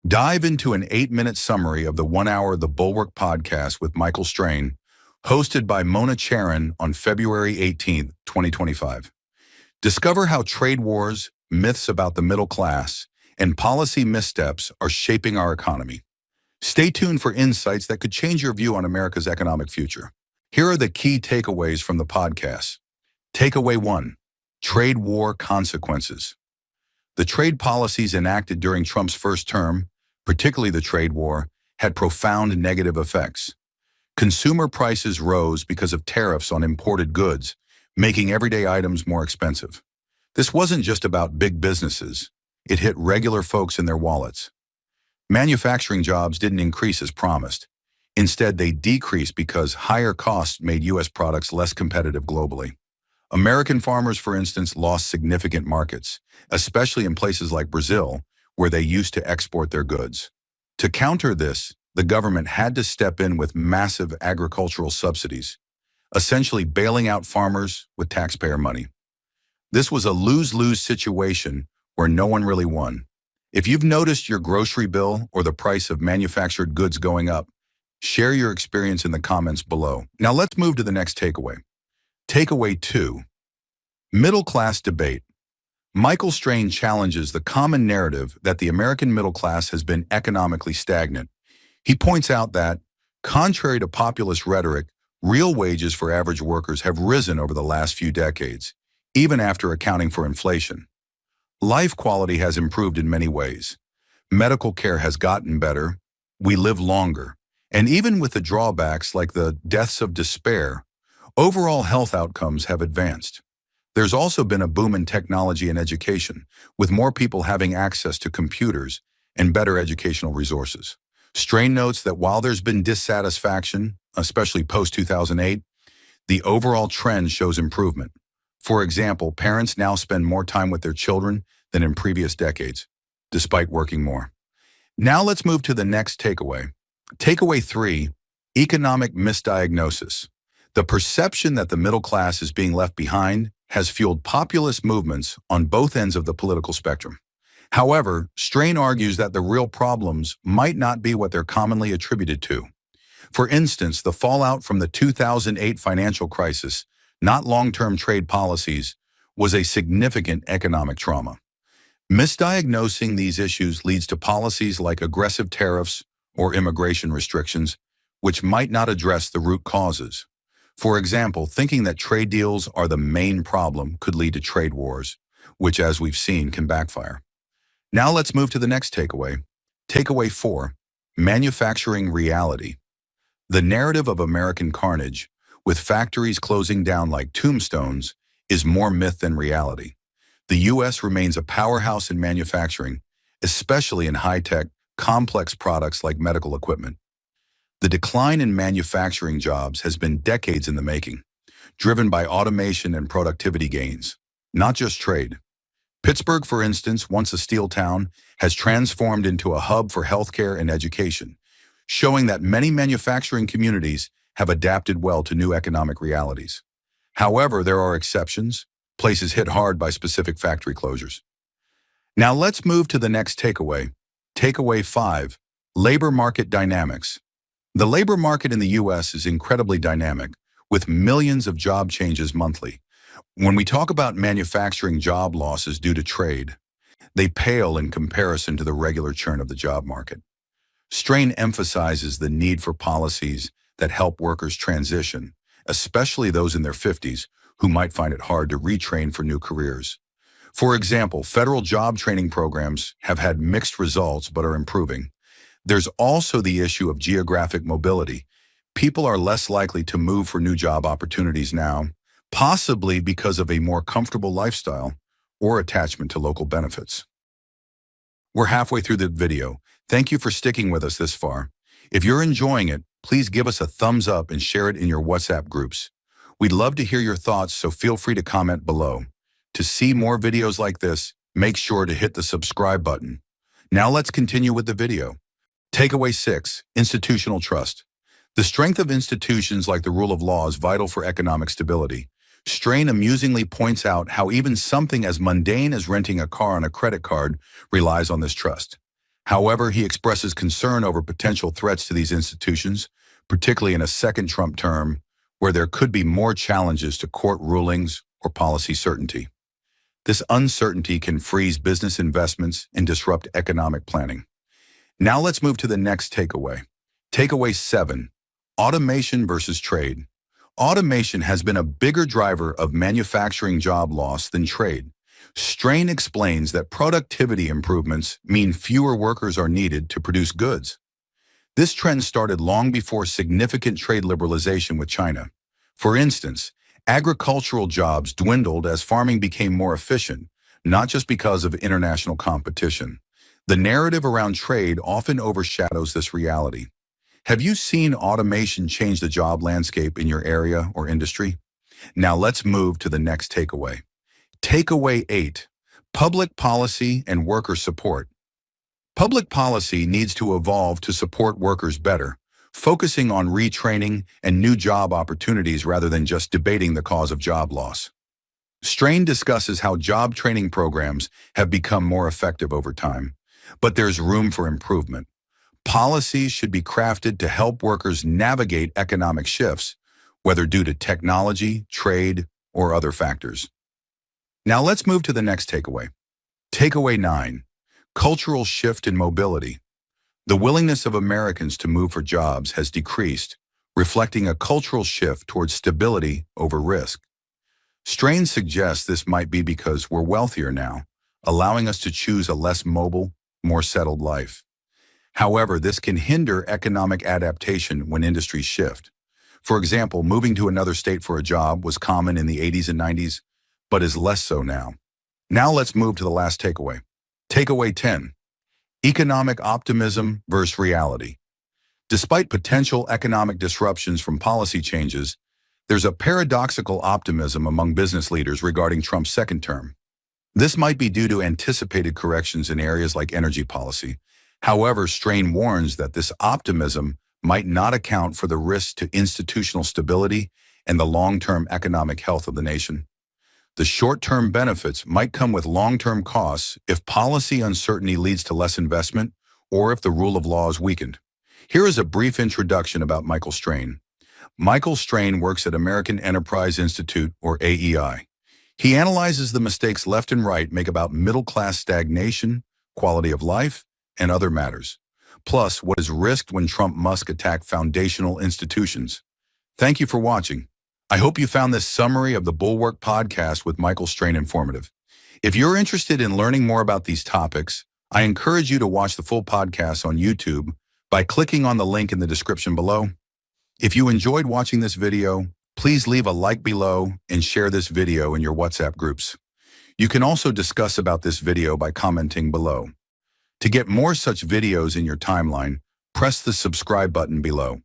Dive into an 8-minute summary of the 1 hour The Bulwark podcast with Michael Strain, hosted by Charen on February 18, 2025. Discover how trade wars, myths about the middle class, and policy missteps are shaping our economy. Stay tuned for insights that could change your view on America's economic future. Here are the key takeaways from the podcast. Takeaway 1. Trade war consequences. The trade policies enacted during Trump's first term, particularly the trade war, had profound negative effects. Consumer prices rose because of tariffs on imported goods, making everyday items more expensive. This wasn't just about big businesses. It hit regular folks in their wallets. Manufacturing jobs didn't increase as promised. Instead, they decreased because higher costs made U.S. products less competitive globally. American farmers, for instance, lost significant markets, especially in places like Brazil, where they used to export their goods. To counter this, the government had to step in with massive agricultural subsidies, essentially bailing out farmers with taxpayer money. This was a lose-lose situation where no one really won. If you've noticed your grocery bill or the price of manufactured goods going up, share your experience in the comments below. Now let's move to the next takeaway. Takeaway 2. Middle class debate. Michael Strain challenges the common narrative that the American middle class has been economically stagnant. He points out that, contrary to populist rhetoric, real wages for average workers have risen over the last few decades, even after accounting for inflation. Life quality has improved in many ways. Medical care has gotten better, we live longer, and even with the drawbacks like the deaths of despair, overall health outcomes have advanced. There's also been a boom in technology and education, with more people having access to computers and better educational resources. Strain notes that while there's been dissatisfaction, especially post-2008, the overall trend shows improvement. For example, parents now spend more time with their children than in previous decades, despite working more. Now let's move to the next takeaway. Takeaway 3, economic misdiagnosis. The perception that the middle class is being left behind has fueled populist movements on both ends of the political spectrum. However, Strain argues that the real problems might not be what they're commonly attributed to. For instance, the fallout from the 2008 financial crisis, not long-term trade policies, was a significant economic trauma. Misdiagnosing these issues leads to policies like aggressive tariffs or immigration restrictions, which might not address the root causes. For example, thinking that trade deals are the main problem could lead to trade wars, which, as we've seen, can backfire. Now let's move to the next takeaway. Takeaway 4, manufacturing reality. The narrative of American carnage, with factories closing down like tombstones, is more myth than reality. The U.S. remains a powerhouse in manufacturing, especially in high-tech, complex products like medical equipment. The decline in manufacturing jobs has been decades in the making, driven by automation and productivity gains, not just trade. Pittsburgh, for instance, once a steel town, has transformed into a hub for healthcare and education, showing that many manufacturing communities have adapted well to new economic realities. However, there are exceptions, places hit hard by specific factory closures. Now let's move to the next takeaway. Takeaway 5, labor market dynamics. The labor market in the U.S. is incredibly dynamic, with millions of job changes monthly. When we talk about manufacturing job losses due to trade, they pale in comparison to the regular churn of the job market. Strain emphasizes the need for policies that help workers transition, especially those in their 50s who might find it hard to retrain for new careers. For example, federal job training programs have had mixed results but are improving. There's also the issue of geographic mobility. People are less likely to move for new job opportunities now, possibly because of a more comfortable lifestyle or attachment to local benefits. We're halfway through the video. Thank you for sticking with us this far. If you're enjoying it, please give us a thumbs up and share it in your WhatsApp groups. We'd love to hear your thoughts, so feel free to comment below. To see more videos like this, make sure to hit the subscribe button. Now let's continue with the video. Takeaway 6, institutional trust. The strength of institutions like the rule of law is vital for economic stability. Strain amusingly points out how even something as mundane as renting a car on a credit card relies on this trust. However, he expresses concern over potential threats to these institutions, particularly in a second Trump term, where there could be more challenges to court rulings or policy certainty. This uncertainty can freeze business investments and disrupt economic planning. Now let's move to the next takeaway. Takeaway 7, automation versus trade. Automation has been a bigger driver of manufacturing job loss than trade. Strain explains that productivity improvements mean fewer workers are needed to produce goods. This trend started long before significant trade liberalization with China. For instance, agricultural jobs dwindled as farming became more efficient, not just because of international competition. The narrative around trade often overshadows this reality. Have you seen automation change the job landscape in your area or industry? Now let's move to the next takeaway. Takeaway 8, public policy and worker support. Public policy needs to evolve to support workers better, focusing on retraining and new job opportunities rather than just debating the cause of job loss. Strain discusses how job training programs have become more effective over time, but there's room for improvement. Policies should be crafted to help workers navigate economic shifts, whether due to technology, trade, or other factors. Now let's move to the next takeaway. Takeaway 9, cultural shift in mobility. The willingness of Americans to move for jobs has decreased, reflecting a cultural shift towards stability over risk. Strain suggests this might be because we're wealthier now, allowing us to choose a less mobile, more settled life. However, this can hinder economic adaptation when industries shift. For example, moving to another state for a job was common in the 80s and 90s, but is less so now. Now let's move to the last takeaway. Takeaway 10, economic optimism versus reality. Despite potential economic disruptions from policy changes, there's a paradoxical optimism among business leaders regarding Trump's second term. This might be due to anticipated corrections in areas like energy policy. However, Strain warns that this optimism might not account for the risks to institutional stability and the long-term economic health of the nation. The short-term benefits might come with long-term costs if policy uncertainty leads to less investment or if the rule of law is weakened. Here is a brief introduction about Michael Strain. Michael Strain works at American Enterprise Institute, or AEI. He analyzes the mistakes left and right make about middle-class stagnation, quality of life, and other matters, plus what is risked when Musk attack foundational institutions. Thank you for watching. I hope you found this summary of the Bulwark podcast with Michael Strain informative. If you're interested in learning more about these topics, I encourage you to watch the full podcast on YouTube by clicking on the link in the description below. If you enjoyed watching this video, please leave a like below and share this video in your WhatsApp groups. You can also discuss about this video by commenting below. To get more such videos in your timeline, press the subscribe button below.